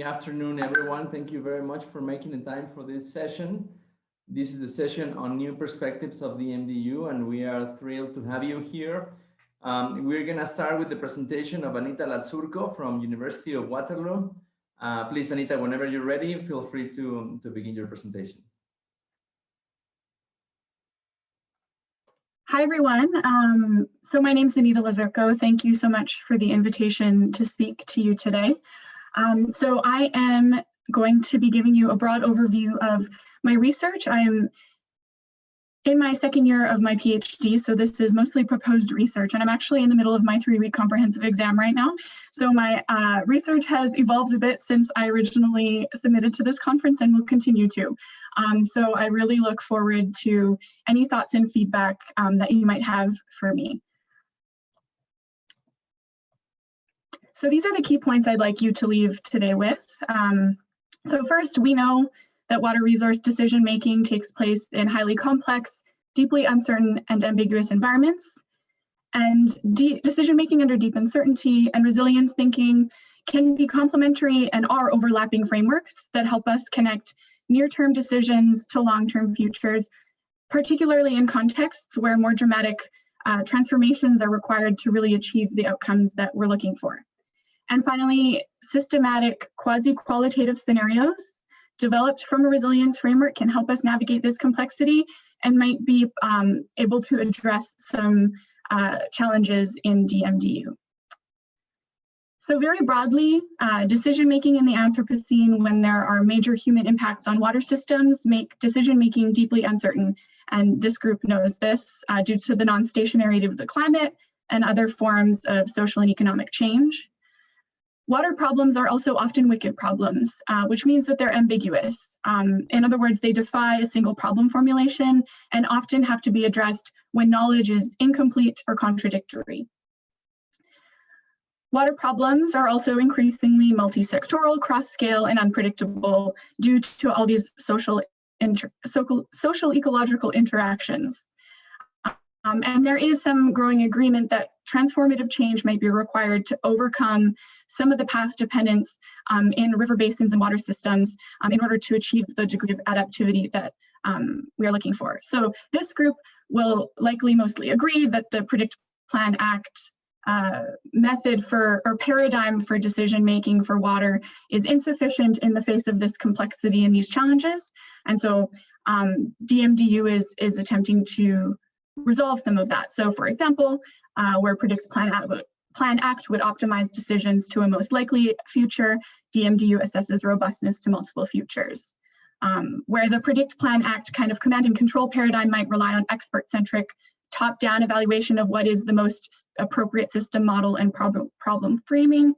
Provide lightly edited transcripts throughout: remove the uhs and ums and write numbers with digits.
afternoon, everyone. Thank you very much for making the time for this session. This is a session on new perspectives of the Dmdu, and we are thrilled to have you here. We're going to start with the presentation of Anita Lasurco from University of Waterloo. Please, Anita, whenever you're ready, feel free to begin your presentation. Hi, everyone. So my name is Anita Lizerko. Thank you so much for the invitation to speak to you today. So I am going to be giving you a broad overview of my research. I am in my second year of my PhD, so this is mostly proposed research, and I'm actually in the middle of my 3-week comprehensive exam right now. So my research has evolved a bit since I originally submitted to this conference and will continue to. So I really look forward to any thoughts and feedback that you might have for me. So these are the key points I'd like you to leave today with. So first, we know that water resource decision-making takes place in highly complex, deeply uncertain, and ambiguous environments. And decision-making under deep uncertainty and resilience thinking can be complementary and are overlapping frameworks that help us connect near-term decisions to long-term futures, particularly in contexts where more dramatic transformations are required to really achieve the outcomes that we're looking for. And finally, systematic quasi-qualitative scenarios developed from a resilience framework can help us navigate this complexity and might be able to address some challenges in Dmdu. So very broadly, decision-making in the Anthropocene when there are major human impacts on water systems make decision-making deeply uncertain. And this group knows this due to the non-stationarity of the climate and other forms of social and economic change. Water problems are also often wicked problems, which means that they're ambiguous. In other words, they defy a single problem formulation and often have to be addressed when knowledge is incomplete or contradictory. Water problems are also increasingly multi-sectoral, cross-scale, and unpredictable due to all these social ecological interactions. And there is some growing agreement that transformative change might be required to overcome some of the path dependence in river basins and water systems in order to achieve the degree of adaptivity that we are looking for. So this group will likely mostly agree that the Predict, Plan, Act method for or paradigm for decision making for water is insufficient in the face of this complexity and these challenges. And so Dmdu is attempting to resolve some of that. So for example, where Predict, Plan, Act would optimize decisions to a most likely future, Dmdu assesses robustness to multiple futures. Where the Predict, Plan, Act kind of command and control paradigm might rely on expert-centric top-down evaluation of what is the most appropriate system model and problem framing,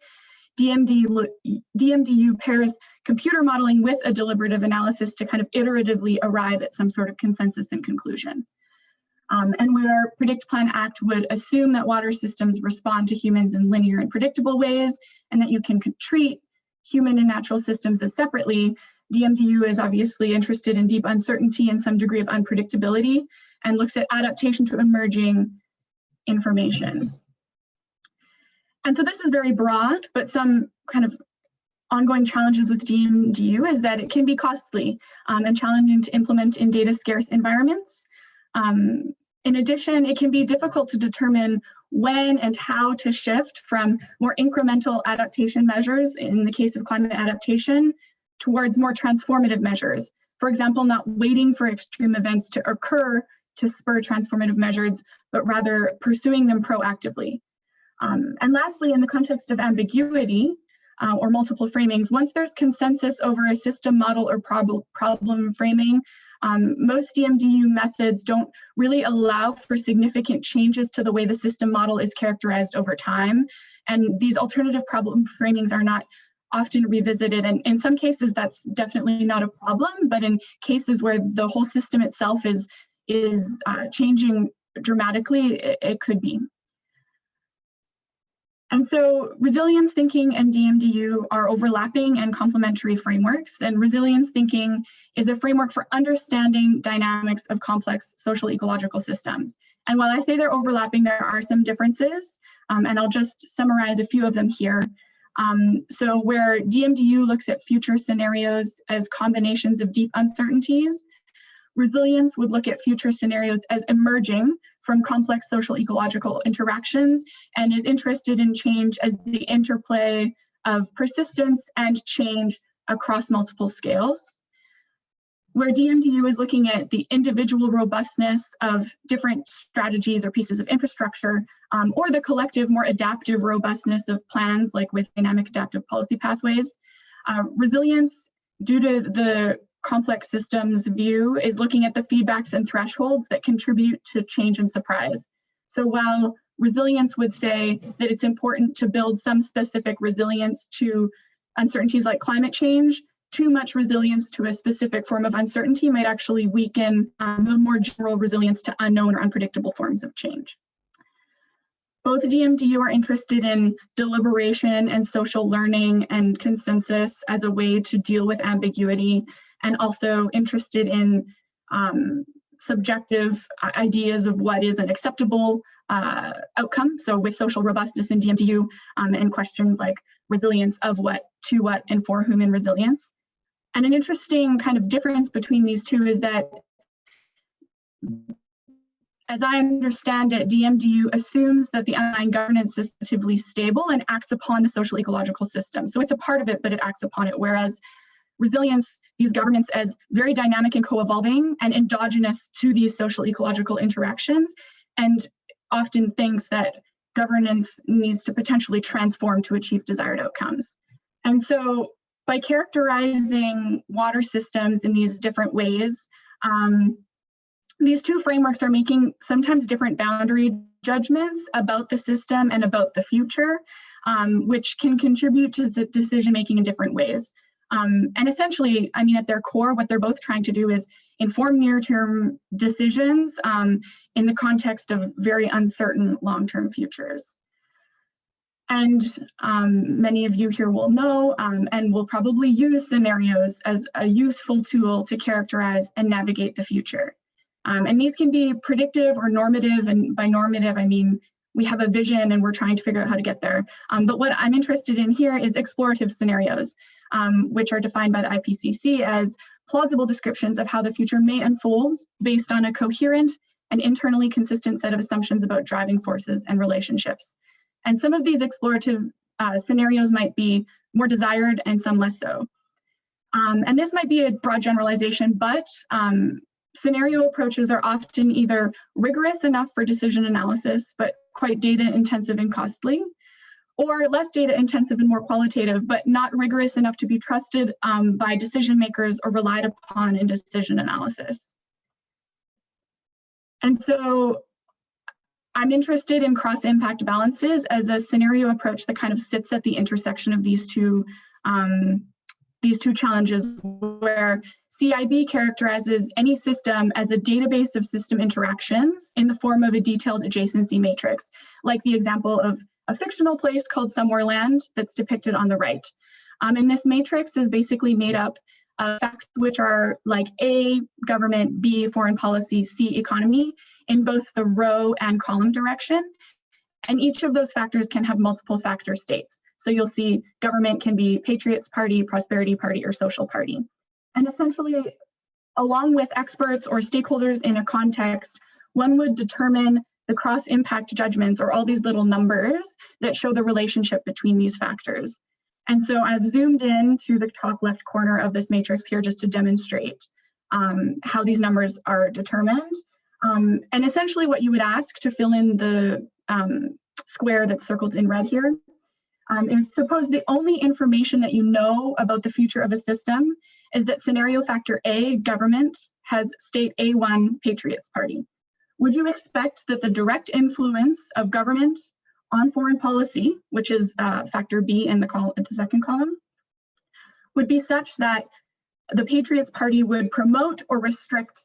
Dmdu pairs computer modeling with a deliberative analysis to kind of iteratively arrive at some sort of consensus and conclusion. And where Predict, Plan, Act would assume that water systems respond to humans in linear and predictable ways, and that you can treat human and natural systems as separately, Dmdu is obviously interested in deep uncertainty and some degree of unpredictability, and looks at adaptation to emerging information. And so this is very broad, but some kind of ongoing challenges with Dmdu is that it can be costly and challenging to implement in data-scarce environments. In addition, it can be difficult to determine when and how to shift from more incremental adaptation measures, in the case of climate adaptation, towards more transformative measures. For example, not waiting for extreme events to occur to spur transformative measures, but rather pursuing them proactively. And lastly, in the context of ambiguity or multiple framings, once there's consensus over a system model or problem framing, most Dmdu methods don't really allow for significant changes to the way the system model is characterized over time. And these alternative problem framings are not often revisited. And in some cases, that's definitely not a problem. But in cases where the whole system itself is changing dramatically, it could be. And so resilience thinking and Dmdu are overlapping and complementary frameworks, and resilience thinking is a framework for understanding dynamics of complex social ecological systems. And while I say they're overlapping, there are some differences, and I'll just summarize a few of them here. So where Dmdu looks at future scenarios as combinations of deep uncertainties, resilience would look at future scenarios as emerging from complex social ecological interactions and is interested in change as the interplay of persistence and change across multiple scales. Where Dmdu is looking at the individual robustness of different strategies or pieces of infrastructure, or the collective, more adaptive robustness of plans, like with dynamic adaptive policy pathways. Resilience, due to the complex systems view, is looking at the feedbacks and thresholds that contribute to change and surprise. So while resilience would say that it's important to build some specific resilience to uncertainties like climate change, too much resilience to a specific form of uncertainty might actually weaken the more general resilience to unknown or unpredictable forms of change. Both Dmdu are interested in deliberation and social learning and consensus as a way to deal with ambiguity, and also interested in subjective ideas of what is an acceptable outcome. So with social robustness in Dmdu and questions like resilience of what, to what, and for whom in resilience. And an interesting kind of difference between these two is that, as I understand it, Dmdu assumes that the underlying governance is relatively stable and acts upon the social ecological system. So it's a part of it, but it acts upon it. Whereas resilience views governance as very dynamic and co-evolving and endogenous to these social ecological interactions, and often thinks that governance needs to potentially transform to achieve desired outcomes. And so by characterizing water systems in these different ways, these two frameworks are making sometimes different boundary judgments about the system and about the future, which can contribute to the decision-making in different ways. And essentially, I mean, at their core, what they're both trying to do is inform near-term decisions in the context of very uncertain long-term futures. And many of you here will know and will probably use scenarios as a useful tool to characterize and navigate the future. And these can be predictive or normative, and by normative, I mean we have a vision and we're trying to figure out how to get there. But what I'm interested in here is explorative scenarios, which are defined by the IPCC as plausible descriptions of how the future may unfold based on a coherent and internally consistent set of assumptions about driving forces and relationships. And some of these explorative scenarios might be more desired and some less so. And this might be a broad generalization, but scenario approaches are often either rigorous enough for decision analysis, but quite data intensive and costly, or less data intensive and more qualitative, but not rigorous enough to be trusted by decision makers or relied upon in decision analysis. And so I'm interested in cross-impact balances as a scenario approach that kind of sits at the intersection of these two challenges, where CIB characterizes any system as a database of system interactions in the form of a detailed adjacency matrix, like the example of a fictional place called Somewhereland that's depicted on the right. And this matrix is basically made up of facts which are like A, government, B, foreign policy, C, economy, in both the row and column direction. And each of those factors can have multiple factor states. So you'll see government can be Patriots Party, Prosperity Party, or Social Party. And essentially, along with experts or stakeholders in a context, one would determine the cross-impact judgments, or all these little numbers that show the relationship between these factors. And so I've zoomed in to the top left corner of this matrix here just to demonstrate how these numbers are determined. And essentially what you would ask to fill in the square that's circled in red here is, suppose the only information that you know about the future of a system is that scenario factor A, government, has state A1, Patriots Party. Would you expect that the direct influence of government on foreign policy, which is factor B in the second column, would be such that the Patriots Party would promote or restrict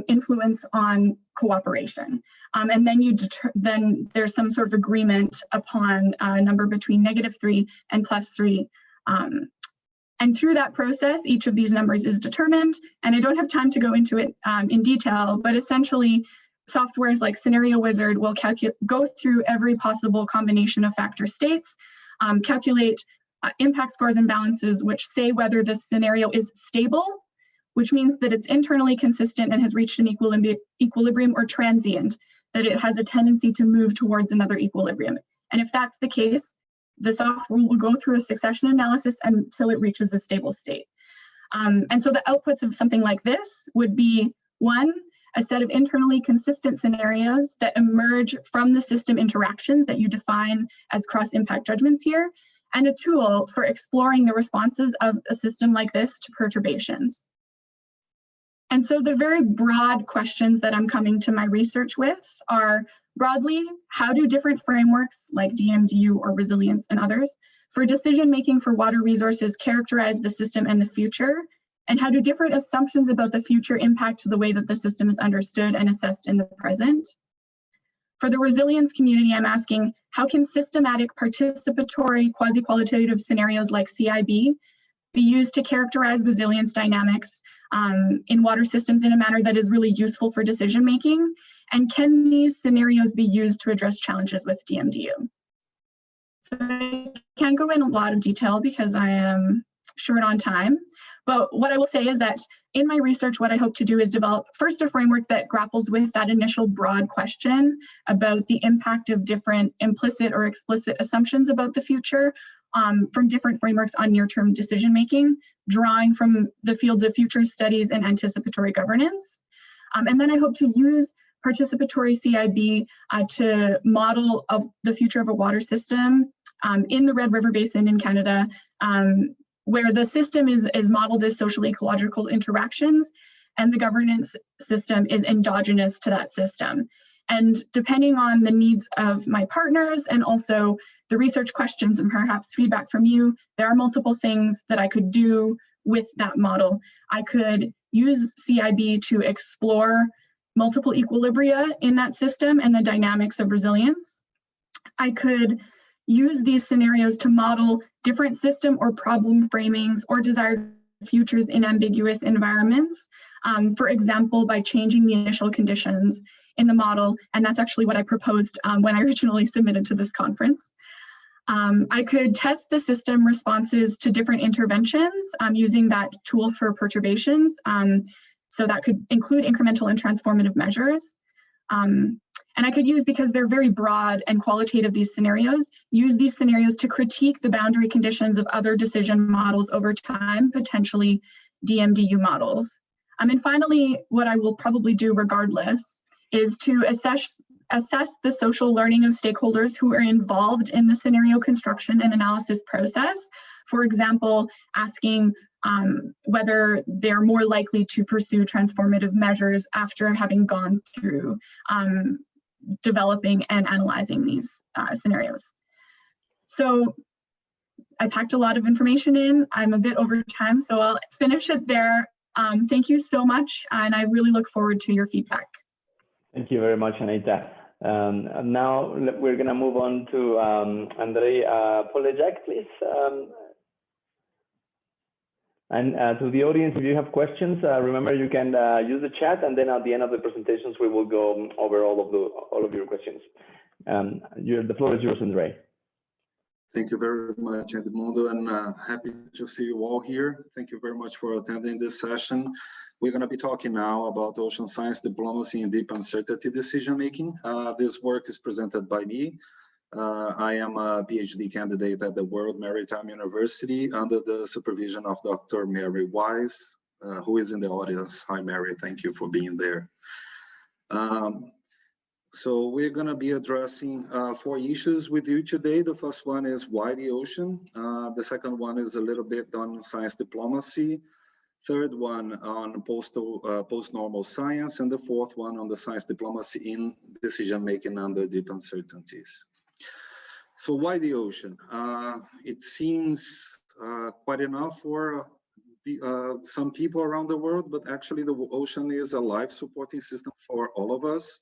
influence on cooperation? And then then there's some sort of agreement upon a number between -3 and +3. And through that process, each of these numbers is determined. And I don't have time to go into it in detail, but essentially, softwares like Scenario Wizard will go through every possible combination of factor states calculate impact scores and balances which say whether the scenario is stable, which means that it's internally consistent and has reached an equilibrium, or transient, that it has a tendency to move towards another equilibrium. And if that's the case, the software will go through a succession analysis until it reaches a stable state. And so the outputs of something like this would be, one, a set of internally consistent scenarios that emerge from the system interactions that you define as cross-impact judgments here, and a tool for exploring the responses of a system like this to perturbations. And so the very broad questions that I'm coming to my research with are, broadly, how do different frameworks like Dmdu or resilience and others for decision-making for water resources characterize the system and the future? And how do different assumptions about the future impact the way that the system is understood and assessed in the present? For the resilience community, I'm asking, how can systematic participatory quasi-qualitative scenarios like CIB be used to characterize resilience dynamics in water systems in a manner that is really useful for decision making? And can these scenarios be used to address challenges with Dmdu? So I can't go in a lot of detail because I am short on time, but what I will say is that in my research, what I hope to do is develop first a framework that grapples with that initial broad question about the impact of different implicit or explicit assumptions about the future from different frameworks on near-term decision-making, drawing from the fields of future studies and anticipatory governance. And then I hope to use participatory CIB to model of the future of a water system in the Red River Basin in Canada, where the system is modeled as social ecological interactions and the governance system is endogenous to that system. And depending on the needs of my partners and also the research questions and perhaps feedback from you, there are multiple things that I could do with that model. I could use CIB to explore multiple equilibria in that system and the dynamics of resilience. I could use these scenarios to model different system or problem framings or desired futures in ambiguous environments, for example, by changing the initial conditions in the model. And that's actually what I proposed when I originally submitted to this conference. I could test the system responses to different interventions using that tool for perturbations. So that could include incremental and transformative measures. And I could use, because they're very broad and qualitative, these scenarios, use these scenarios to critique the boundary conditions of other decision models over time, potentially Dmdu models. And finally, what I will probably do regardless is to assess the social learning of stakeholders who are involved in the scenario construction and analysis process. For example, asking whether they're more likely to pursue transformative measures after having gone through developing and analyzing these scenarios. So I packed a lot of information in. I'm a bit over time, so I'll finish it there. Thank you so much, and I really look forward to your feedback. Thank you very much, Anita. Now we're going to move on to Andrei Polejak, please. And to the audience, if you have questions, remember you can use the chat, and then at the end of the presentations, we will go over all of your questions. The floor is yours, Andrei. Thank you very much, Edmundo, and happy to see you all here. Thank you very much for attending this session. We're going to be talking now about ocean science diplomacy and deep uncertainty decision-making. This work is presented by me. I am a PhD candidate at the World Maritime University under the supervision of Dr. Mary Wise, who is in the audience. Hi, Mary, thank you for being there. So we're going to be addressing 4 issues with you today. The first one is why the ocean. The second one is a little bit on science diplomacy. Third one on post-normal science. And the fourth one on the science diplomacy in decision-making under deep uncertainties. So why the ocean? It seems quite enough for some people around the world, but actually the ocean is a life supporting system for all of us,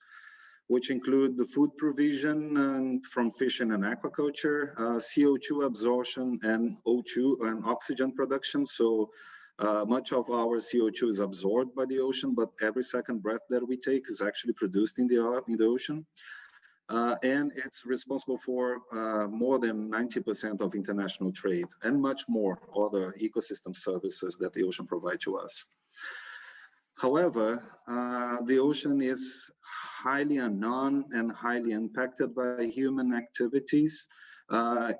which include the food provision from fishing and aquaculture, CO2 absorption and O2 and oxygen production. So much of our CO2 is absorbed by the ocean, but every second breath that we take is actually produced in the ocean. and it's responsible for more than 90% of international trade and much more other ecosystem services that the ocean provides to us. However, the ocean is highly unknown and highly impacted by human activities.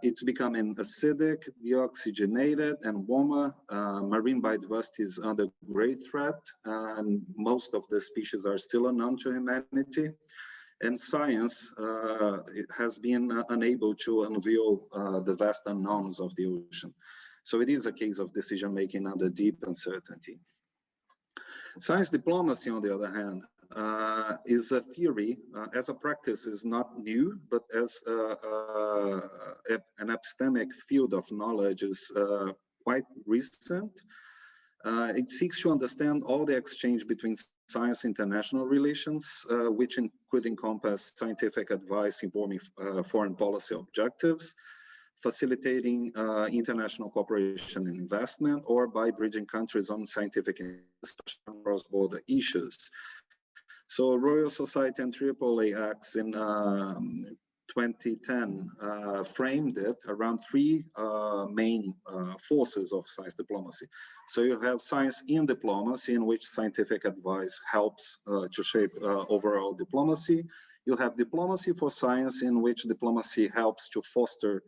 It's becoming acidic, deoxygenated, and warmer. Marine biodiversity is under great threat, and most of the species are still unknown to humanity. And science it has been unable to unveil the vast unknowns of the ocean. So it is a case of decision-making under deep uncertainty. Science diplomacy, on the other hand, is a theory, as a practice is not new, but as an epistemic field of knowledge is quite recent. It seeks to understand all the exchange between science international relations, which could encompass scientific advice informing foreign policy objectives, facilitating international cooperation and investment, or by bridging countries on scientific and cross-border issues. So Royal Society and AAA Acts in 2010 framed it around three main forces of science diplomacy. So you have science in diplomacy, in which scientific advice helps to shape overall diplomacy. You have diplomacy for science, in which diplomacy helps to foster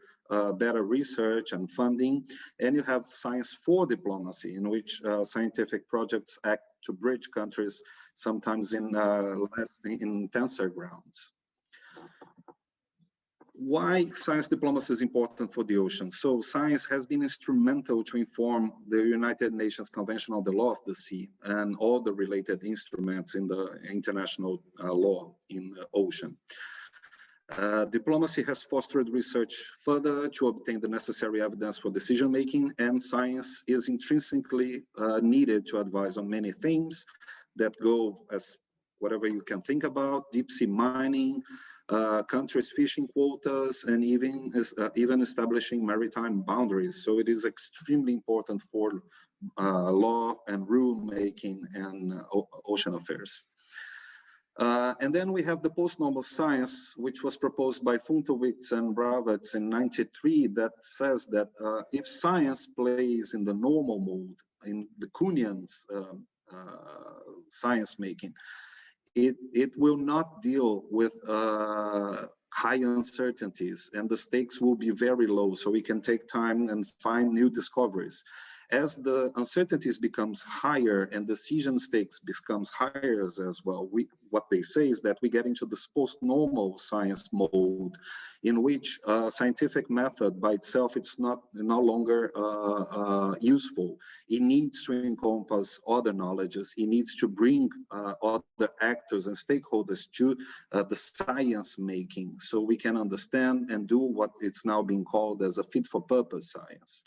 better research and funding. And you have science for diplomacy, in which scientific projects act to bridge countries, sometimes in less intenser grounds. Why science diplomacy is important for the ocean? So science has been instrumental to inform the United Nations Convention on the Law of the Sea and all the related instruments in the international law in the ocean. Diplomacy has fostered research further to obtain the necessary evidence for decision-making, and science is intrinsically needed to advise on many themes that go as whatever you can think about: deep sea mining, countries' fishing quotas, and even establishing maritime boundaries. So it is extremely important for law and rule-making and ocean affairs. And then we have the post-normal science, which was proposed by Funtowicz and Bravets in '93, that says that if science plays in the normal mode, in the Kuhnian's science making, it will not deal with high uncertainties, and the stakes will be very low, so we can take time and find new discoveries. As the uncertainties becomes higher and decision stakes becomes higher as well, what they say is that we get into this post-normal science mode, in which scientific method by itself, it's no longer useful. It needs to encompass other knowledges. It needs to bring other actors and stakeholders to the science making, so we can understand and do what it's now being called as a fit-for-purpose science.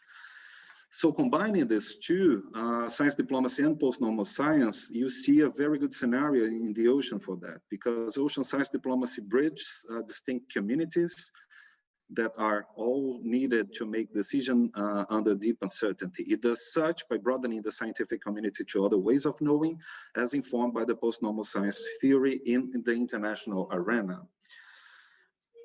So combining these two, science diplomacy and post-normal science, you see a very good scenario in the ocean for that, because ocean science diplomacy bridges distinct communities that are all needed to make decisions under deep uncertainty. It does such by broadening the scientific community to other ways of knowing, as informed by the post-normal science theory in the international arena.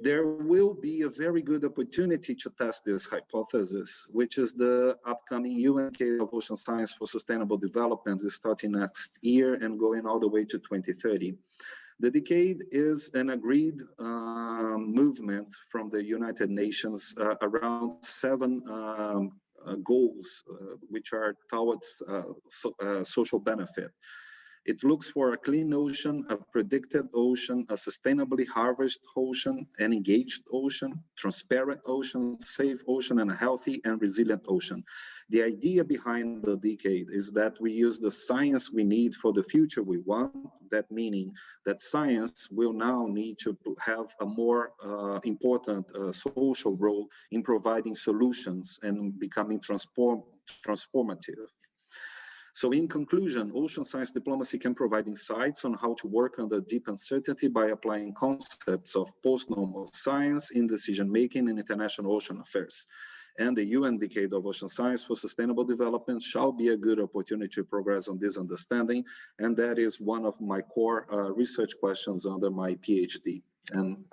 There will be a very good opportunity to test this hypothesis, which is the upcoming UN Decade of Ocean Science for Sustainable Development, starting next year and going all the way to 2030. The decade is an agreed movement from the United Nations around 7 goals, which are towards social benefit. It looks for a clean ocean, a predicted ocean, a sustainably harvested ocean, an engaged ocean, transparent ocean, safe ocean, and a healthy and resilient ocean. The idea behind the decade is that we use the science we need for the future we want, that meaning that science will now need to have a more important social role in providing solutions and becoming transformative. So in conclusion, ocean science diplomacy can provide insights on how to work under deep uncertainty by applying concepts of post-normal science in decision-making in international ocean affairs. And the UN Decade of Ocean Science for Sustainable Development shall be a good opportunity to progress on this understanding. And that is one of my core research questions under my PhD. And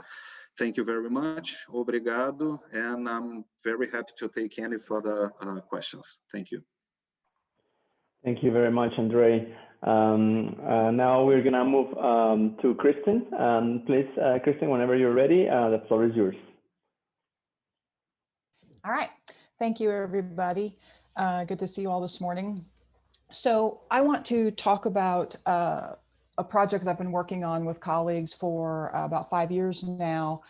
thank you very much. Obrigado. And I'm very happy to take any further questions. Thank you. Thank you very much, Andre. Now we're going to move to Kristen. Please, Kristen, whenever you're ready, the floor is yours. All right. Thank you, everybody. Good to see you all this morning. So I want to talk about a project I've been working on with colleagues for about 5 years now.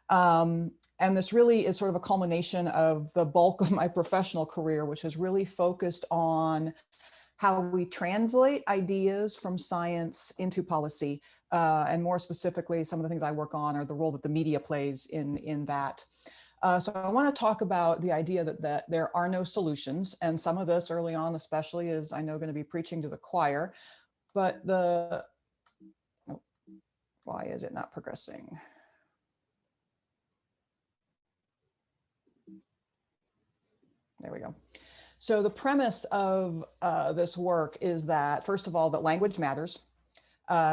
And this really is sort of a culmination of the bulk of my professional career, which has really focused on how we translate ideas from science into policy. And more specifically, some of the things I work on are the role that the media plays in that. So I want to talk about the idea that there are no solutions. And some of this early on, especially, is I know going to be preaching to the choir, but why is it not progressing? There we go. So the premise of this work is that, first of all, that language matters.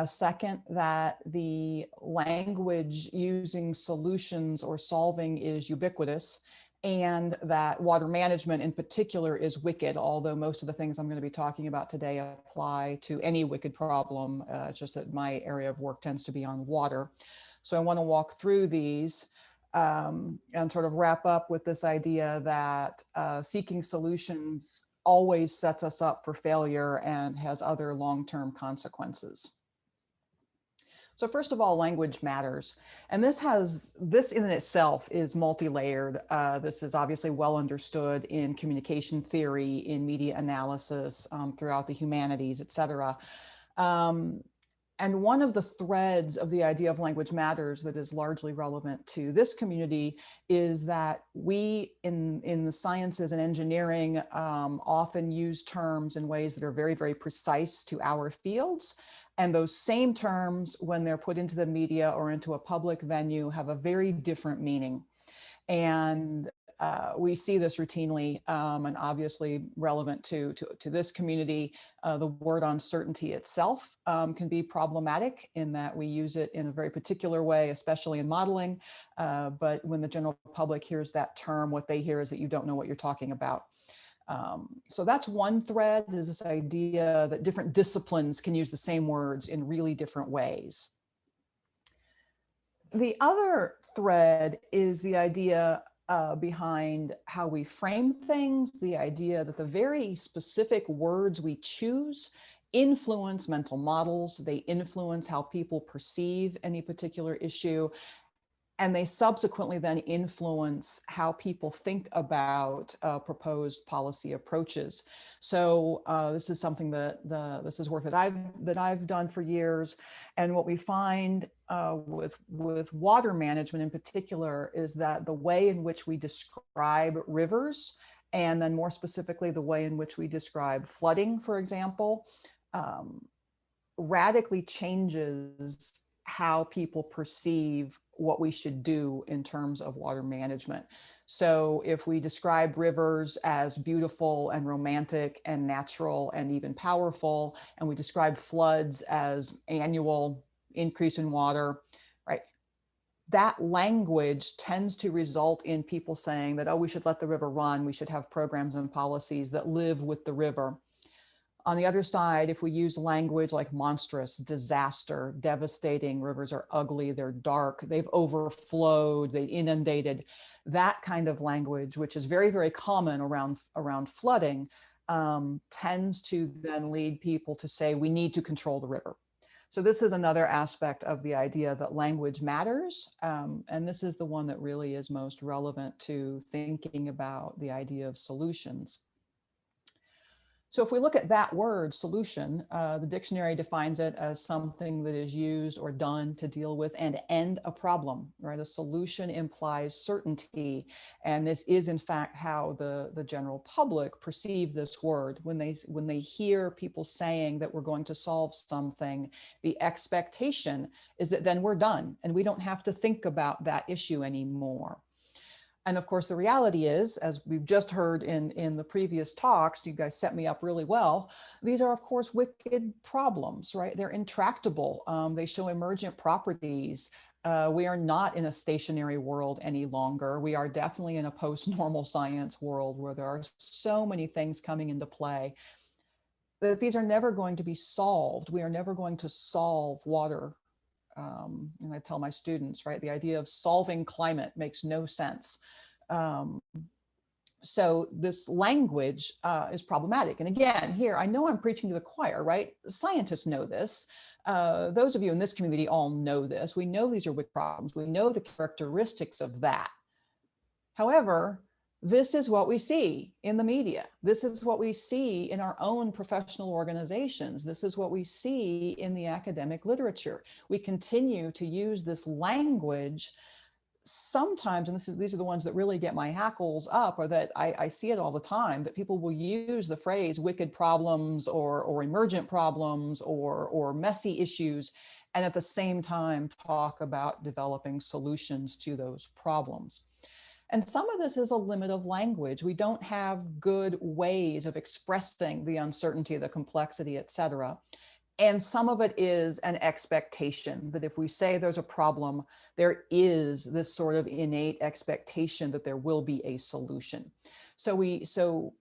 Second, that the language using solutions or solving is ubiquitous, and that water management in particular is wicked, although most of the things I'm going to be talking about today apply to any wicked problem, just that my area of work tends to be on water. So I want to walk through these. And sort of wrap up with this idea that seeking solutions always sets us up for failure and has other long-term consequences. So first of all, language matters. And this in itself is multi-layered. This is obviously well understood in communication theory, in media analysis, throughout the humanities, et cetera. And one of the threads of the idea of language matters that is largely relevant to this community is that we in the sciences and engineering often use terms in ways that are very, very precise to our fields. And those same terms, when they're put into the media or into a public venue, have a very different meaning. And we see this routinely, and obviously relevant to this community. The word uncertainty itself can be problematic in that we use it in a very particular way, especially in modeling. But when the general public hears that term, what they hear is that you don't know what you're talking about. So that's one thread, is this idea that different disciplines can use the same words in really different ways. The other thread is the idea behind how we frame things, the idea that the very specific words we choose influence mental models, they influence how people perceive any particular issue, and they subsequently then influence how people think about proposed policy approaches. So this is something that this is work that I've done for years, and what we find with water management in particular is that the way in which we describe rivers, and then more specifically the way in which we describe flooding, for example, radically changes how people perceive what we should do in terms of water management. So if we describe rivers as beautiful and romantic and natural and even powerful, and we describe floods as annual increase in water, right? That language tends to result in people saying that, oh, we should let the river run. We should have programs and policies that live with the river. On the other side, if we use language like monstrous, disaster, devastating, rivers are ugly, they're dark, they've overflowed, they inundated, that kind of language, which is very, very common around flooding, tends to then lead people to say, we need to control the river. So this is another aspect of the idea that language matters. And this is the one that really is most relevant to thinking about the idea of solutions. So if we look at that word, solution, the dictionary defines it as something that is used or done to deal with and end a problem, right? A solution implies certainty. And this is in fact how the general public perceive this word. When they hear people saying that we're going to solve something, the expectation is that then we're done and we don't have to think about that issue anymore. And of course, the reality is, as we've just heard in the previous talks, you guys set me up really well. These are, of course, wicked problems, right? They're intractable. They show emergent properties. We are not in a stationary world any longer. We are definitely in a post-normal science world where there are so many things coming into play that these are never going to be solved. We are never going to solve water. And I tell my students, right, the idea of solving climate makes no sense. So this language is problematic. And again, here, I know I'm preaching to the choir, right? Scientists know this. Those of you in this community all know this. We know these are big problems. We know the characteristics of that. However, this is what we see in the media. This is what we see in our own professional organizations. This is what we see in the academic literature. We continue to use this language sometimes, and these are the ones that really get my hackles up, or that I see it all the time, that people will use the phrase wicked problems or emergent problems or messy issues, and at the same time talk about developing solutions to those problems. And some of this is a limit of language. We don't have good ways of expressing the uncertainty, the complexity, et cetera. And some of it is an expectation that if we say there's a problem, there is this sort of innate expectation that there will be a solution. So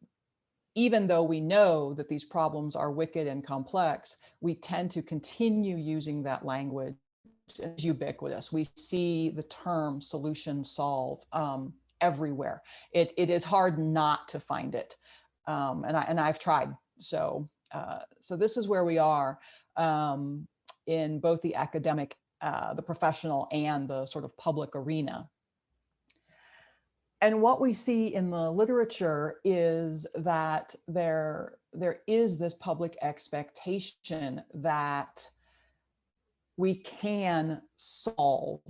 even though we know that these problems are wicked and complex, we tend to continue using that language. It's ubiquitous. We see the term solution solve everywhere. It is hard not to find it. And I've tried. So this is where we are in both the academic, the professional, and the sort of public arena. And what we see in the literature is that there is this public expectation that we can solve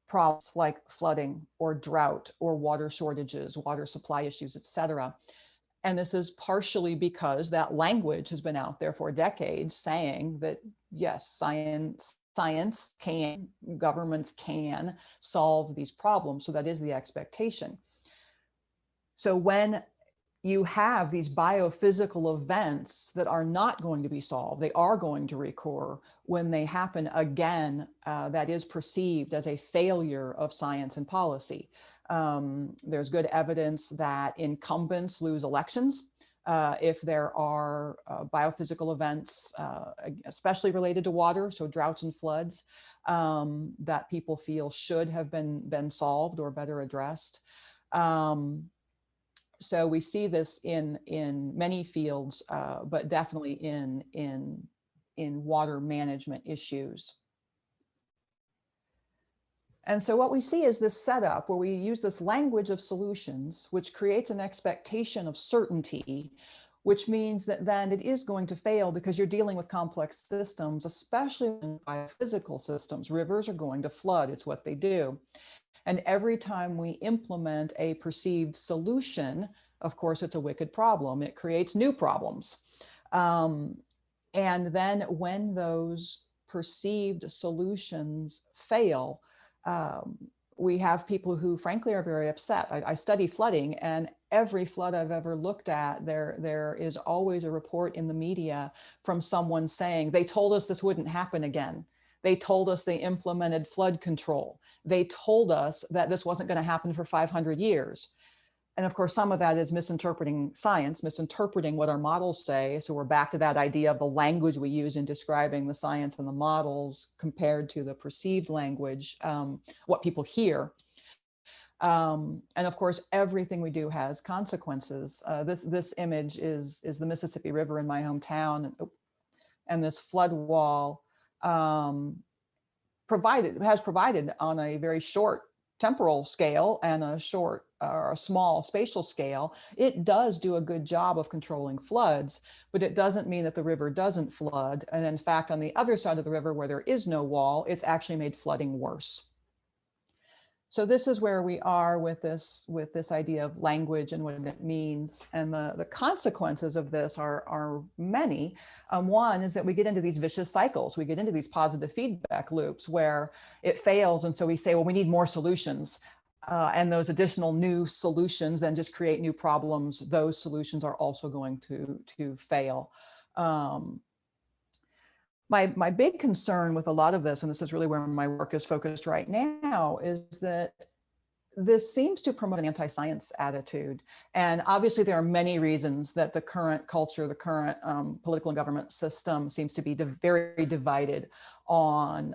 problems like flooding or drought or water shortages, water supply issues, et cetera. And this is partially because that language has been out there for decades saying that, yes, science can, governments can solve these problems. So that is the expectation. So when you have these biophysical events that are not going to be solved, they are going to recur. When they happen again, that is perceived as a failure of science and policy. There's good evidence that incumbents lose elections if there are biophysical events, especially related to water, so droughts and floods, that people feel should have been solved or better addressed. So we see this in many fields, but definitely in water management issues. And so what we see is this setup where we use this language of solutions, which creates an expectation of certainty, which means that then it is going to fail because you're dealing with complex systems, especially in biophysical systems. Rivers are going to flood, it's what they do. And every time we implement a perceived solution, of course, it's a wicked problem. It creates new problems. And then when those perceived solutions fail, we have people who frankly are very upset. I study flooding, and every flood I've ever looked at, there is always a report in the media from someone saying, they told us this wouldn't happen again. They told us they implemented flood control. They told us that this wasn't going to happen for 500 years. And of course, some of that is misinterpreting science, misinterpreting what our models say. So we're back to that idea of the language we use in describing the science and the models compared to the perceived language, what people hear. And of course, everything we do has consequences. This image is the Mississippi River in my hometown, and this flood wall has provided on a very short temporal scale and a small spatial scale. It does do a good job of controlling floods, but it doesn't mean that the river doesn't flood. And in fact, on the other side of the river where there is no wall, it's actually made flooding worse. So this is where we are with this idea of language and what it means. And the consequences of this are many. One is that we get into these vicious cycles. We get into these positive feedback loops where it fails. And so we say, well, we need more solutions. And those additional new solutions then just create new problems. Those solutions are also going to fail. my big concern with a lot of this, and this is really where my work is focused right now, is that this seems to promote an anti-science attitude. And obviously there are many reasons that the current culture, the current political and government system seems to be very divided on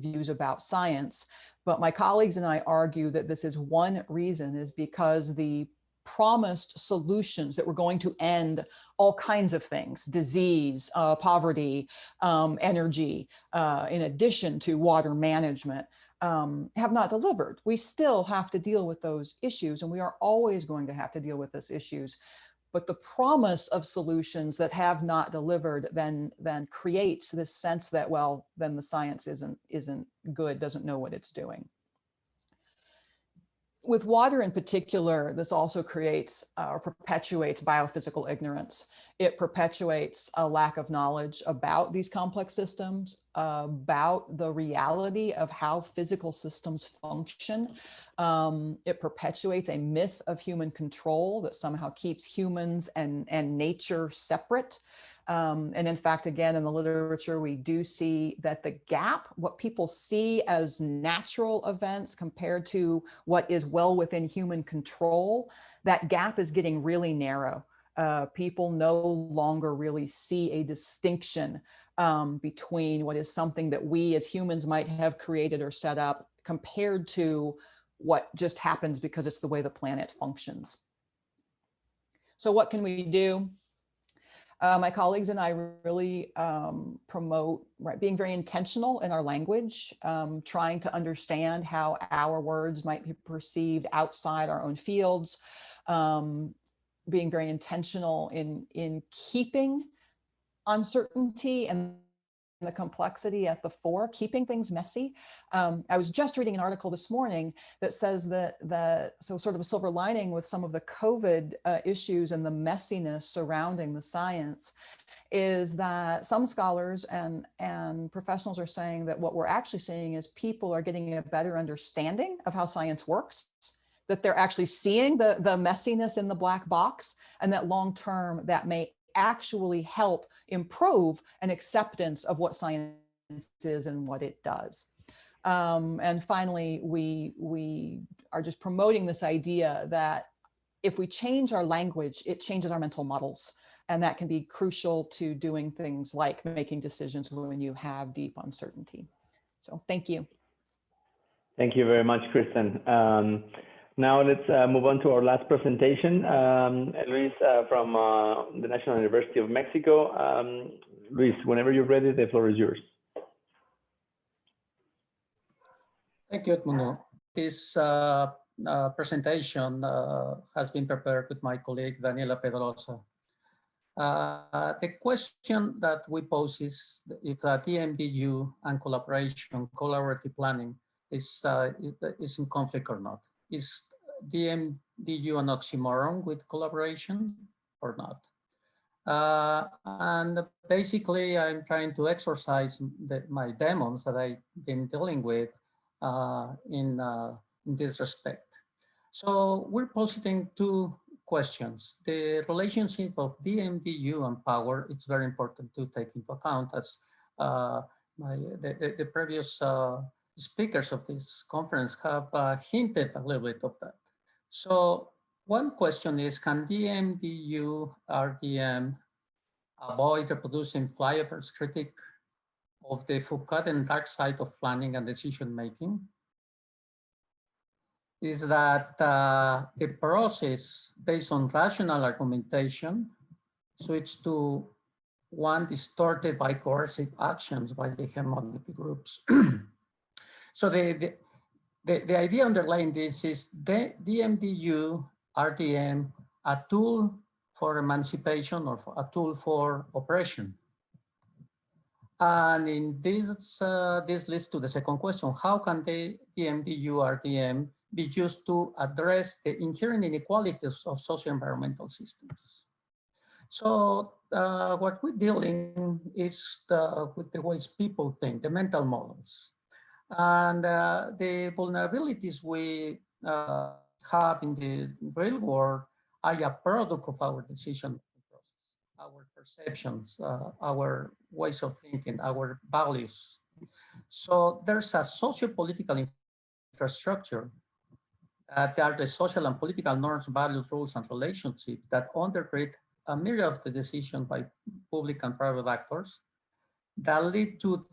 views about science. But my colleagues and I argue that this is one reason, is because the promised solutions that were going to end all kinds of things, disease, poverty, energy, in addition to water management, have not delivered. We still have to deal with those issues, and we are always going to have to deal with those issues. But the promise of solutions that have not delivered then creates this sense that, well, then the science isn't good, doesn't know what it's doing. With water in particular, this also creates or perpetuates biophysical ignorance. It perpetuates a lack of knowledge about these complex systems, about the reality of how physical systems function. It perpetuates a myth of human control that somehow keeps humans and nature separate. And in fact, again, in the literature, we do see that the gap, what people see as natural events compared to what is well within human control, that gap is getting really narrow. People no longer really see a distinction between what is something that we as humans might have created or set up compared to what just happens because it's the way the planet functions. So what can we do? My colleagues and I really promote being very intentional in our language, trying to understand how our words might be perceived outside our own fields, being very intentional in keeping uncertainty and the complexity at the fore, keeping things messy. I was just reading an article this morning that says that so sort of a silver lining with some of the COVID issues and the messiness surrounding the science is that some scholars and professionals are saying that what we're actually seeing is people are getting a better understanding of how science works, that they're actually seeing the messiness in the black box, and that long term that may actually help improve an acceptance of what science is and what it does. And finally, we are just promoting this idea that if we change our language, it changes our mental models. And that can be crucial to doing things like making decisions when you have deep uncertainty. So thank you. Thank you very much, Kristen. Now let's move on to our last presentation. Luis from the National University of Mexico. Luis, whenever you're ready, the floor is yours. Thank you, Edmundo. This presentation has been prepared with my colleague, Daniela Pedrosa. The question that we pose is if Dmdu and collaborative planning is in conflict or not. Is Dmdu an oxymoron with collaboration or not? And basically, I'm trying to exercise my demons that I've been dealing with in this respect. So we're positing two questions. The relationship of Dmdu and power, it's very important to take into account, as the previous speakers of this conference have hinted a little bit of that. So one question is, can Dmdu RDM avoid reproducing Flyover's critique of the Foucauldian dark side of planning and decision making? Is that the process based on rational argumentation switched to one distorted by coercive actions by the hegemonic groups? So the idea underlying this is the Dmdu RDM a tool for emancipation or a tool for oppression? And in this, this leads to the second question: how can the Dmdu RDM be used to address the inherent inequalities of socio-environmental systems? So what we're dealing is with the ways people think, the mental models. And the vulnerabilities we have in the real world are a product of our decision process. our perceptions, our ways of thinking, our values. So there's a socio-political infrastructure that are the social and political norms, values, rules, and relationships that undergird a myriad of the decisions by public and private actors that lead to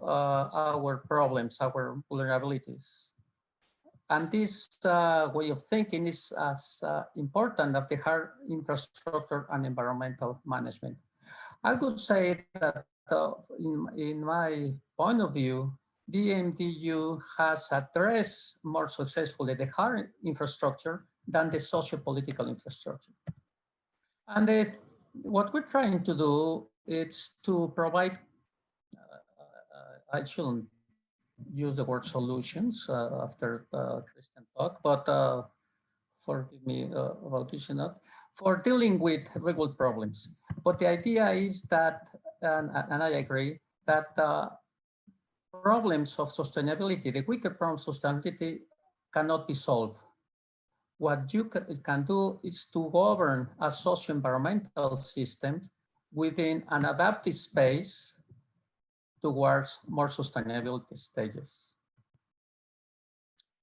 our problems, our vulnerabilities. And this way of thinking is as important as the hard infrastructure and environmental management. I would say that in my point of view, Dmdu has addressed more successfully the hard infrastructure than the socio-political infrastructure. And what we're trying to do is to provide, I shouldn't use the word solutions after Christian talk, but forgive me about this, not for dealing with real problems. But the idea is that, and I agree, that problems of sustainability, the wicked problems of sustainability cannot be solved. What you can do is to govern a socio-environmental system within an adaptive space towards more sustainability stages.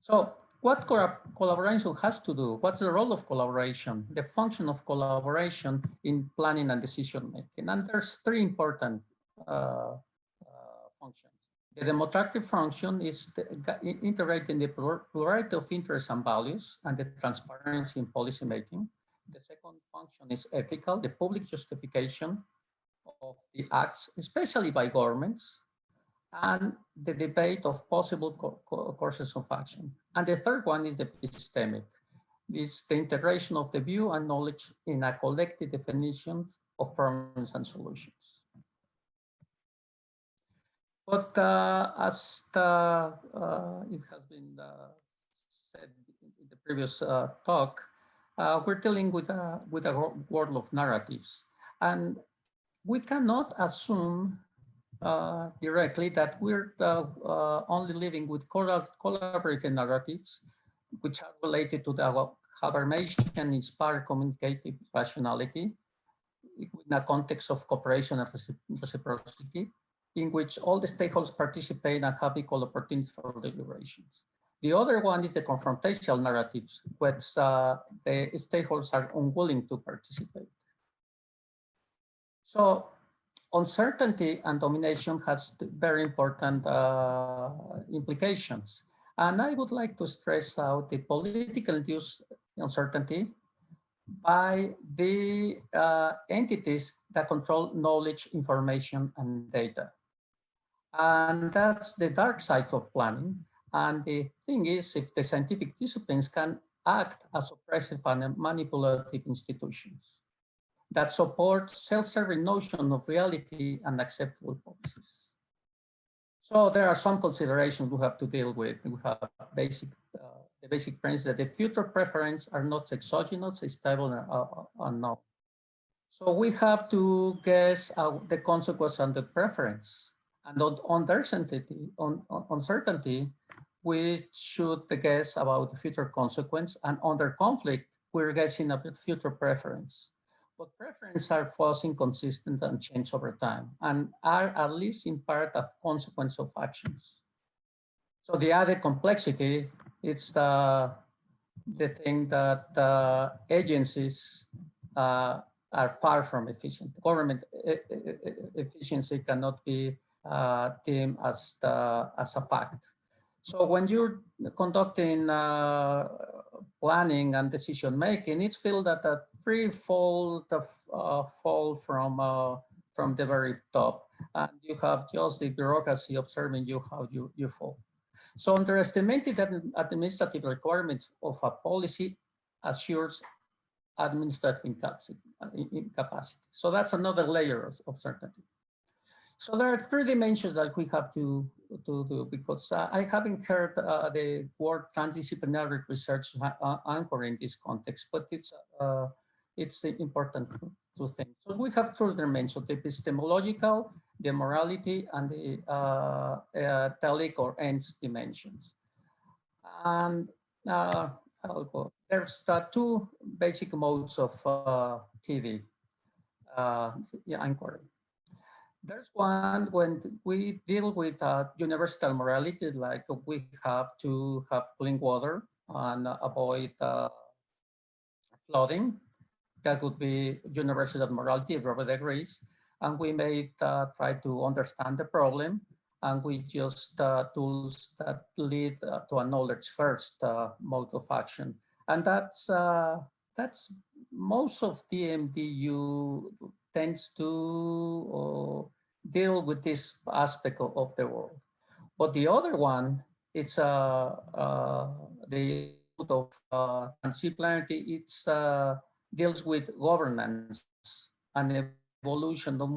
So what collaboration has to do? What's the role of collaboration? The function of collaboration in planning and decision making. And there's three important functions. The democratic function is integrating the plurality of interests and values and the transparency in policy making. The second function is ethical, the public justification of the acts, especially by governments, and the debate of possible courses of action. And the third one is the epistemic. This is the integration of the view and knowledge in a collective definition of problems and solutions. But as it has been said in the previous talk, we're dealing with a world of narratives. And we cannot assume directly that we're only living with collaborative narratives, which are related to the Habermasian-inspired communicative rationality in a context of cooperation and reciprocity, in which all the stakeholders participate and have equal opportunities for deliberations. The other one is the confrontational narratives, which the stakeholders are unwilling to participate. So uncertainty and domination has very important implications. And I would like to stress out the political induced uncertainty by the entities that control knowledge, information, and data. And that's the dark side of planning. And the thing is, if the scientific disciplines can act as oppressive and manipulative institutions that support self-serving notion of reality and acceptable policies. So there are some considerations we have to deal with. We have the basic premise that the future preferences are not exogenous, stable, or unknown. So we have to guess the consequence and the preference. And on uncertainty, we should guess about the future consequence, and under conflict, we're guessing about future preference. But preferences are false, inconsistent, and change over time, and are at least in part a consequence of actions. So the added complexity is the thing that agencies are far from efficient. Government efficiency cannot be deemed as a fact. So when you're conducting planning and decision making, it's feel that a threefold fall from the very top, and you have just the bureaucracy observing you how you fall. So underestimated administrative requirements of a policy assures administrative incapacity. So that's another layer of certainty. So there are three dimensions that we have to do, because I haven't heard the word transdisciplinary research anchor in this context, but it's important to think. So we have three dimensions: the epistemological, the morality, and the telic or ends dimensions. And there's two basic modes of TV. inquiry. There's one when we deal with universal morality, like we have to have clean water and avoid flooding. That would be universal morality, everybody agrees. And we may try to understand the problem, and we just tools that lead to a knowledge first mode of action. And that's most of Dmdu tends to deal with this aspect of the world. But the other one, it's the of transdisciplinarity, it's deals with governance and evolution of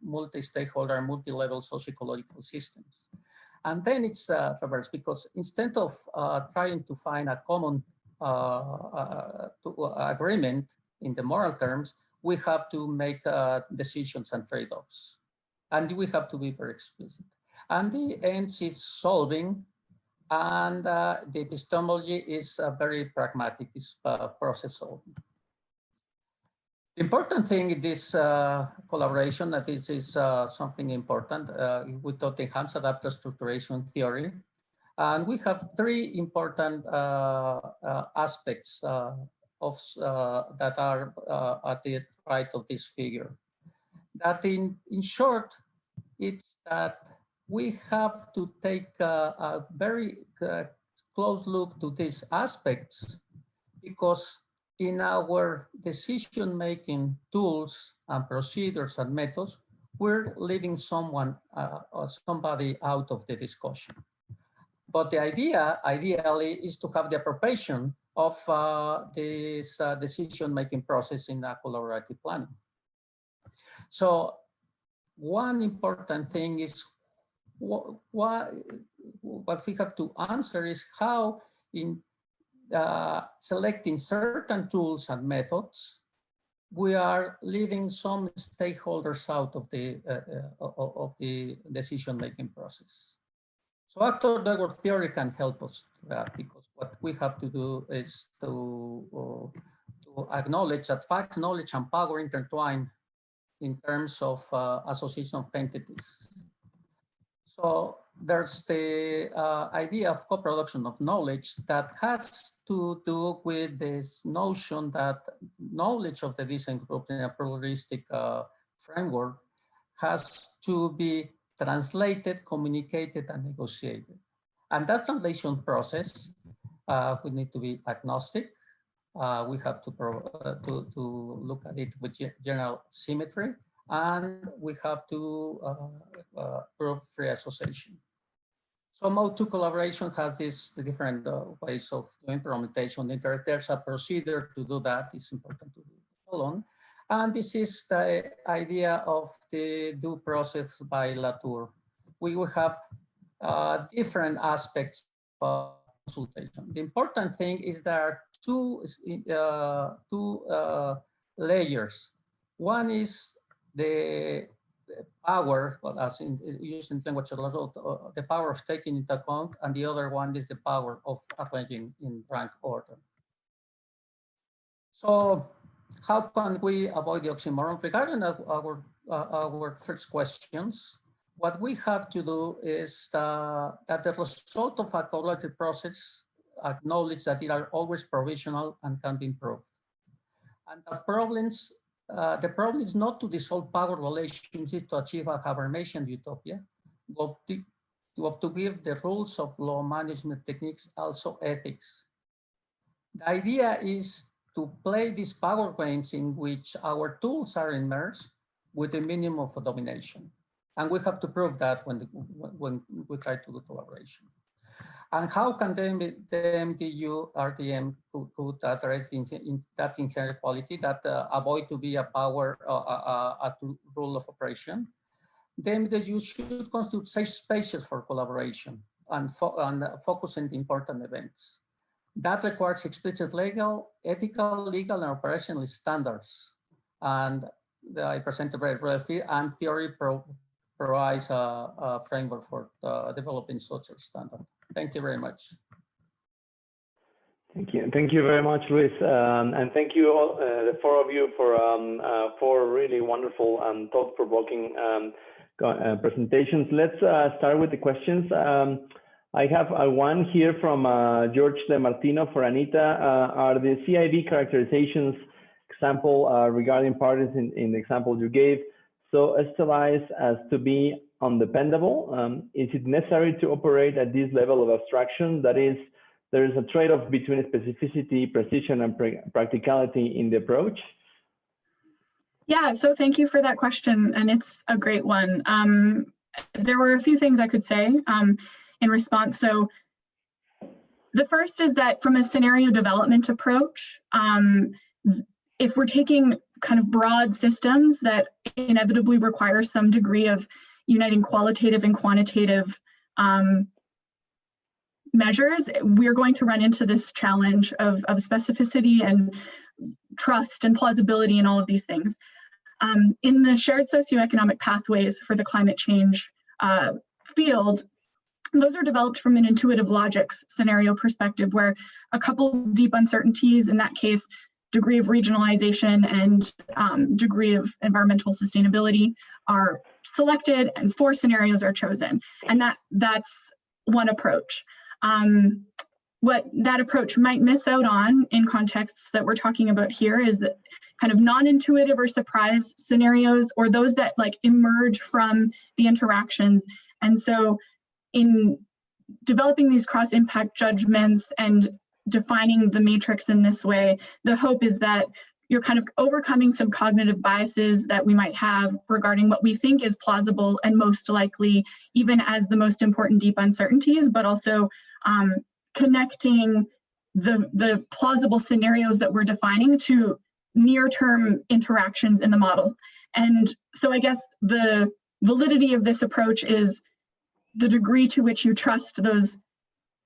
multi-stakeholder, multi-level socio-ecological systems. And then it's reverse, because instead of trying to find a common agreement in the moral terms, we have to make decisions and trade-offs. And we have to be very explicit. And the ends is solving, and the epistemology is very pragmatic, it's process solving. The important thing in this collaboration, that is something important, we taught enhanced adaptive structuration theory. And we have three important aspects that are at the right of this figure. That in short, it's that we have to take a very close look to these aspects, because in our decision-making tools and procedures and methods, we're leaving someone or somebody out of the discussion. But the idea, ideally, is to have the appropriation of this decision-making process in a collaborative planning. So one important thing is what we have to answer is how in selecting certain tools and methods, we are leaving some stakeholders out of the decision-making process. So actor network theory can help us because what we have to do is to acknowledge that facts, knowledge, and power intertwine in terms of association of entities. So there's the idea of co-production of knowledge that has to do with this notion that knowledge of the decent group in a pluralistic framework has to be translated, communicated, and negotiated. And that translation process, we need to be agnostic. We have to look at it with general symmetry, and we have to prove free association. So mode 2 collaboration has these different ways of implementation. There's a procedure to do that. It's important to follow on. And this is the idea of the due process by Latour. We will have different aspects of consultation. The important thing is there are two layers. One is the power, well, as in using language, the power of taking into account, and the other one is the power of arranging in rank order. So how can we avoid the oxymoron? Regarding our first questions, what we have to do is that the result of a collaborative process acknowledge that they are always provisional and can be improved. And the problem is not to dissolve power relations, to achieve a Habermasian utopia, but to give the rules of law management techniques also ethics. The idea is to play these power games in which our tools are immersed with a minimum of domination. And we have to prove that when we try to do collaboration. And how can the Dmdu RDM could address that inherent quality that avoid to be a power, a rule of operation? Dmdu should constitute safe spaces for collaboration and focus on the important events. That requires explicit legal, ethical, legal, and operational standards. And I presented very briefly, and theory provides a framework for developing such a standard. Thank you very much. Thank you very much, Luis, and thank you all, the four of you, for really wonderful and thought-provoking presentations. Let's start with the questions. I have one here from George De Martino for Anita. Are the CIB characterizations example regarding parties in the example you gave so stylized as to be undependable? Is it necessary to operate at this level of abstraction? That is, there is a trade-off between specificity, precision, and practicality in the approach? Yeah, so thank you for that question, and it's a great one. There were a few things I could say in response. So the first is that from a scenario development approach, if we're taking kind of broad systems that inevitably require some degree of uniting qualitative and quantitative measures, we're going to run into this challenge of specificity and trust and plausibility and all of these things. In the shared socioeconomic pathways for the climate change field, those are developed from an intuitive logics scenario perspective, where a couple deep uncertainties, in that case, degree of regionalization and degree of environmental sustainability, are selected and 4 scenarios are chosen. And that's one approach. What that approach might miss out on in contexts that we're talking about here is that kind of non-intuitive or surprise scenarios, or those that like emerge from the interactions. And so in developing these cross-impact judgments and defining the matrix in this way, the hope is that you're kind of overcoming some cognitive biases that we might have regarding what we think is plausible and most likely, even as the most important deep uncertainties, but also connecting the plausible scenarios that we're defining to near-term interactions in the model. And so I guess the validity of this approach is the degree to which you trust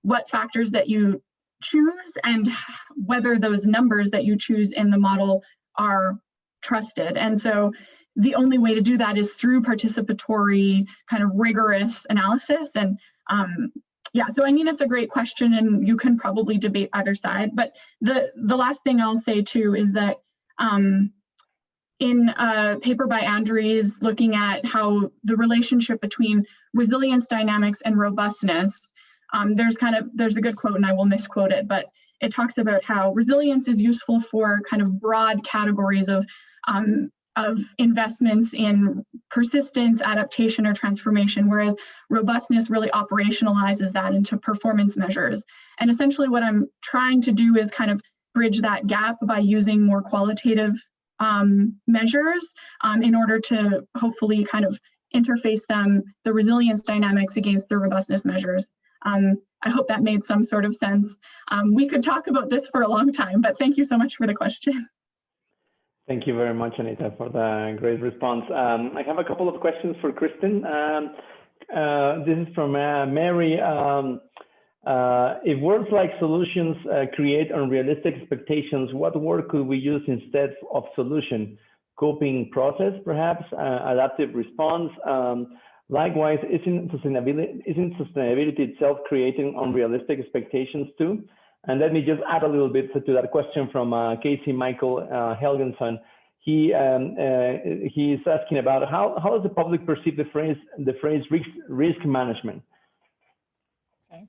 what factors that you choose and whether those numbers that you choose in the model are trusted. And so the only way to do that is through participatory kind of rigorous analysis. And yeah, so I mean, it's a great question and you can probably debate either side, but the last thing I'll say too is that in a paper by Andres looking at how the relationship between resilience dynamics and robustness, there's a good quote and I will misquote it, but it talks about how resilience is useful for kind of broad categories of investments in persistence, adaptation, or transformation, whereas robustness really operationalizes that into performance measures. And essentially what I'm trying to do is kind of bridge that gap by using more qualitative measures in order to hopefully kind of interface the resilience dynamics against the robustness measures. I hope that made some sort of sense. We could talk about this for a long time, but thank you so much for the question. Thank you very much, Anita, for the great response. I have a couple of questions for Kristen. This is from Mary. If words like solutions create unrealistic expectations, what word could we use instead of solution? Coping process, perhaps, adaptive response. Likewise, isn't sustainability itself creating unrealistic expectations too? And let me just add a little bit to that question from Casey Michael Helgenson. He's asking about how does the public perceive the phrase risk management? Okay.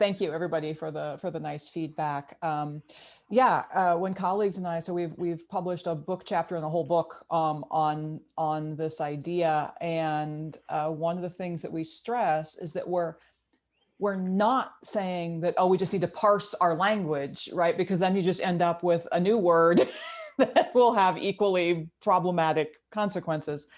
Thank you, everybody, for the nice feedback. When colleagues and I, so we've published a book chapter and a whole book on this idea, and one of the things that we stress is that we're not saying that, oh, we just need to parse our language, right? Because then you just end up with a new word that will have equally problematic consequences.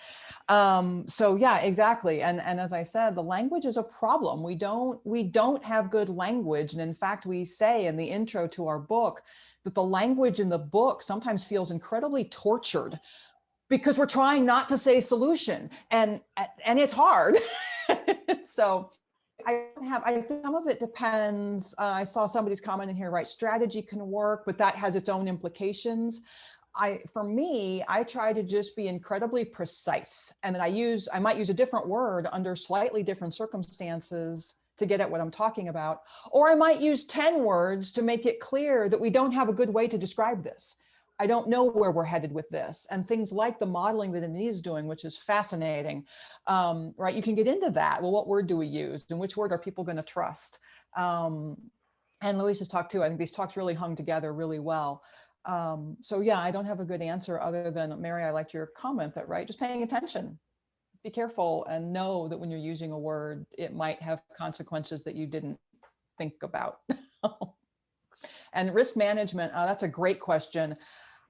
So yeah, exactly. And as I said, the language is a problem. We don't have good language. And in fact, we say in the intro to our book that the language in the book sometimes feels incredibly tortured because we're trying not to say solution, and it's hard. So I think some of it depends. I saw somebody's comment in here, right? Strategy can work, but that has its own implications. For me, I try to just be incredibly precise, and then I might use a different word under slightly different circumstances to get at what I'm talking about. Or I might use 10 words to make it clear that we don't have a good way to describe this. I don't know where we're headed with this. And things like the modeling that Anita is doing, which is fascinating, right? You can get into that. Well, what word do we use? And which word are people going to trust? And Luis's talk too, I think these talks really hung together really well. So yeah, I don't have a good answer other than, Mary, I liked your comment that, right, just paying attention. Be careful and know that when you're using a word, it might have consequences that you didn't think about. And risk management, that's a great question.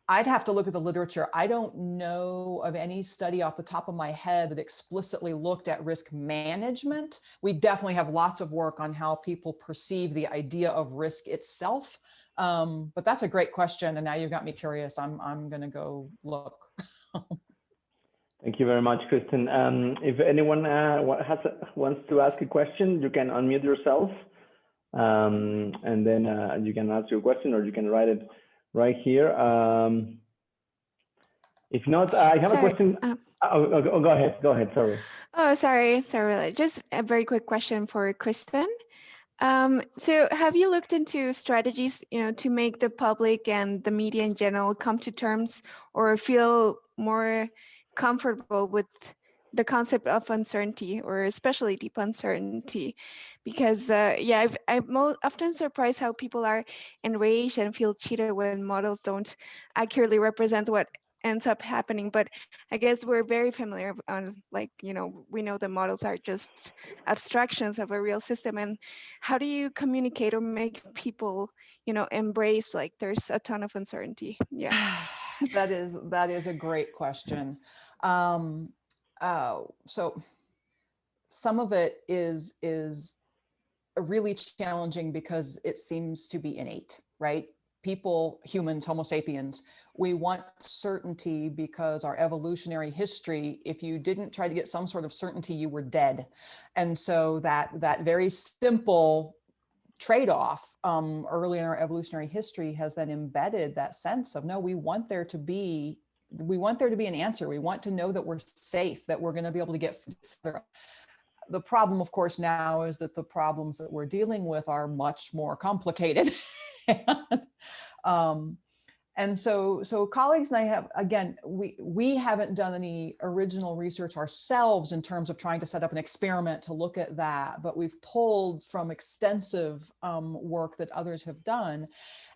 I'd have to look at the literature. I don't know of any study off the top of my head that explicitly looked at risk management. We definitely have lots of work on how people perceive the idea of risk itself. But that's a great question. And now you've got me curious. I'm going to go look. Thank you very much, Kristen. If anyone wants to ask a question, you can unmute yourself, and then you can ask your question, or you can write it right here. If not, I have a question. Go ahead. Go ahead. Sorry. Oh, sorry. Just a very quick question for Kristen. So have you looked into strategies, to make the public and the media in general come to terms or feel more comfortable with the concept of uncertainty, or especially deep uncertainty? Because I'm often surprised how people are enraged and feel cheated when models don't accurately represent what ends up happening. But I guess we're very familiar on, we know the models are just abstractions of a real system. And how do you communicate or make people, embrace there's a ton of uncertainty? Yeah. That is a great question. So some of it is really challenging because it seems to be innate, right? People, humans, Homo sapiens, we want certainty because our evolutionary history, if you didn't try to get some sort of certainty, you were dead. And so that very simple trade-off early in our evolutionary history has then embedded that sense of, no, we want there to be an answer. We want to know that we're safe, that we're going to be able to get food. The problem, of course, now is that the problems that we're dealing with are much more complicated. And so colleagues and I have, again, we haven't done any original research ourselves in terms of trying to set up an experiment to look at that, but we've pulled from extensive work that others have done.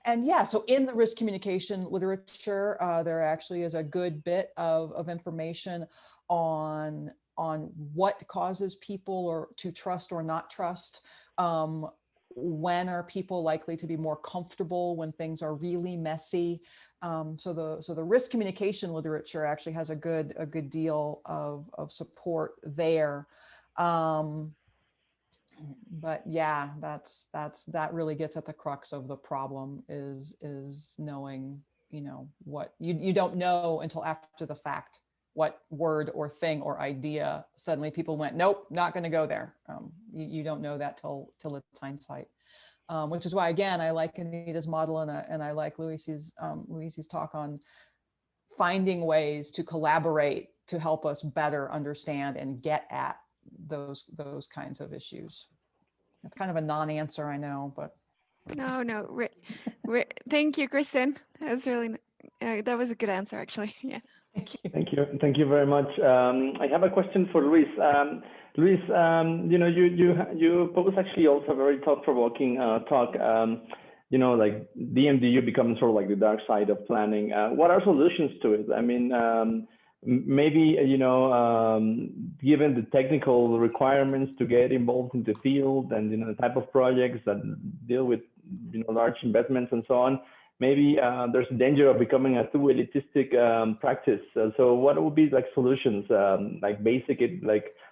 And yeah, so in the risk communication literature, there actually is a good bit of information on what causes people to trust or not trust. When are people likely to be more comfortable when things are really messy? So the risk communication literature actually has a good deal of support there. But yeah, that really gets at the crux of the problem is knowing, what you don't know until after the fact, what word or thing or idea suddenly people went, nope, not going to go there. You don't know that till it's hindsight, which is why, again, I like Anita's model and I like Luis's talk on finding ways to collaborate to help us better understand and get at those kinds of issues. It's kind of a non-answer, I know, but. No. Thank you, Kristen. That was really, that was a good answer, actually. Yeah. Thank you very much. I have a question for Luis. Luis, you pose actually also a very thought-provoking talk. Like Dmdu becomes sort of like the dark side of planning. What are solutions to it? I mean, maybe given the technical requirements to get involved in the field and the type of projects that deal with large investments and so on. Maybe there's a danger of becoming a too elitistic practice. So what would be like solutions, like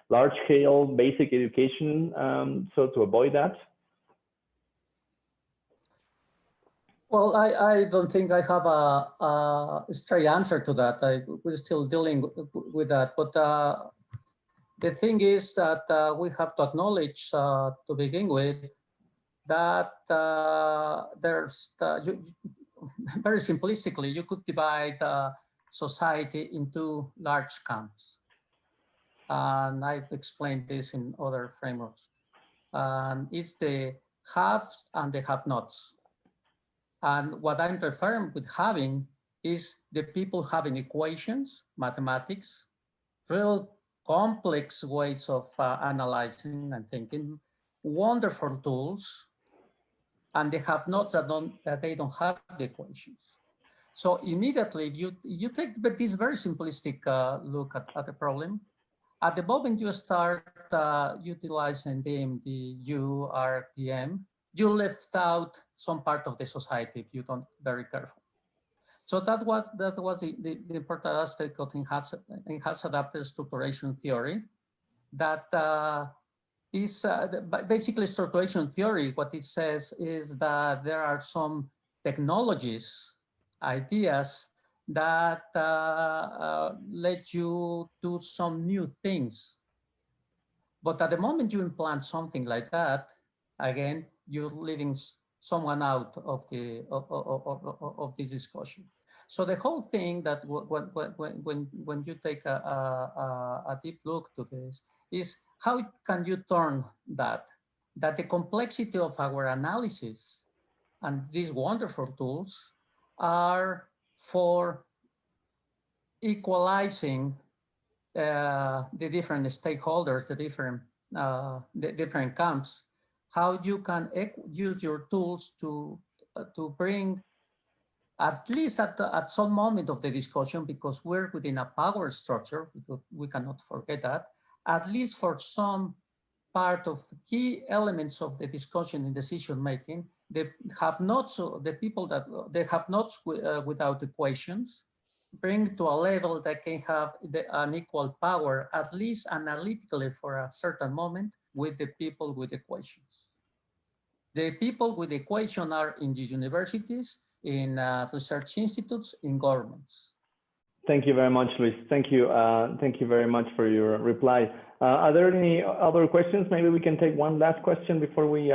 large scale basic education, so to avoid that? Well, I don't think I have a straight answer to that. We're still dealing with that. But the thing is that we have to acknowledge to begin with that very simplistically, you could divide society into large camps. And I've explained this in other frameworks. and it's the haves and the have-nots. And what I'm referring with having is the people having equations, mathematics, real complex ways of analyzing and thinking, wonderful tools, and they have notes that they don't have the equations. So immediately, if you take this very simplistic look at the problem, at the moment you start utilizing Dmdu, RTM, you left out some part of the society if you don't very careful. So that was the important aspect of enhanced adaptive structuration theory. That basically structuration theory, what it says is that there are some technologies, ideas that let you do some new things. But at the moment you implant something like that, again, you're leaving someone out of this discussion. So the whole thing that when you take a deep look to this is how can you turn that the complexity of our analysis and these wonderful tools are for equalizing the different stakeholders, the different camps, how you can use your tools to bring, at least at some moment of the discussion, because we're within a power structure, we cannot forget that, at least for some part of key elements of the discussion in decision making, they have not, so the people that they have not without equations, bring to a level that can have an equal power, at least analytically for a certain moment, with the people with equations. The people with equation are in the universities, in research institutes, in governments. Thank you very much, Luis. Thank you. Thank you very much for your reply. Are there any other questions? Maybe we can take one last question before we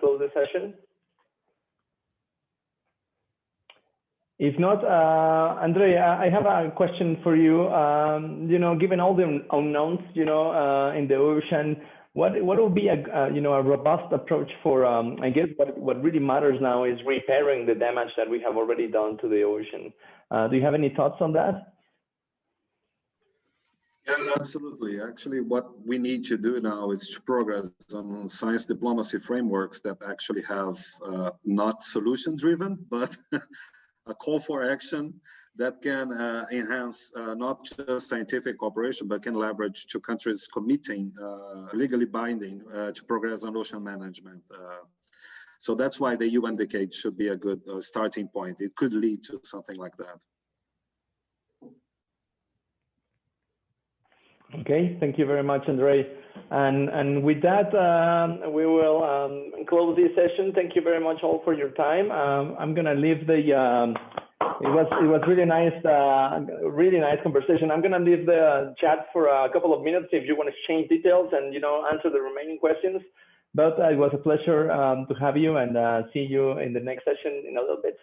close the session. If not, Andrea, I have a question for you. You know, given all the unknowns, you know, in the ocean, what would be a robust approach for? I guess what really matters now is repairing the damage that we have already done to the ocean. Do you have any thoughts on that? Yes, absolutely. Actually, what we need to do now is to progress on science diplomacy frameworks that actually have not solution-driven, but a call for action that can enhance not just scientific cooperation, but can leverage two countries committing, legally binding to progress on ocean management. So that's why the UN decade should be a good starting point. It could lead to something like that. Okay, thank you very much, Andre. And with that, we will close this session. Thank you very much all for your time. I'm gonna leave the. It was really nice conversation. I'm gonna leave the chat for a couple of minutes if you want to exchange details and answer the remaining questions. But it was a pleasure to have you, and see you in the next session in a little bit.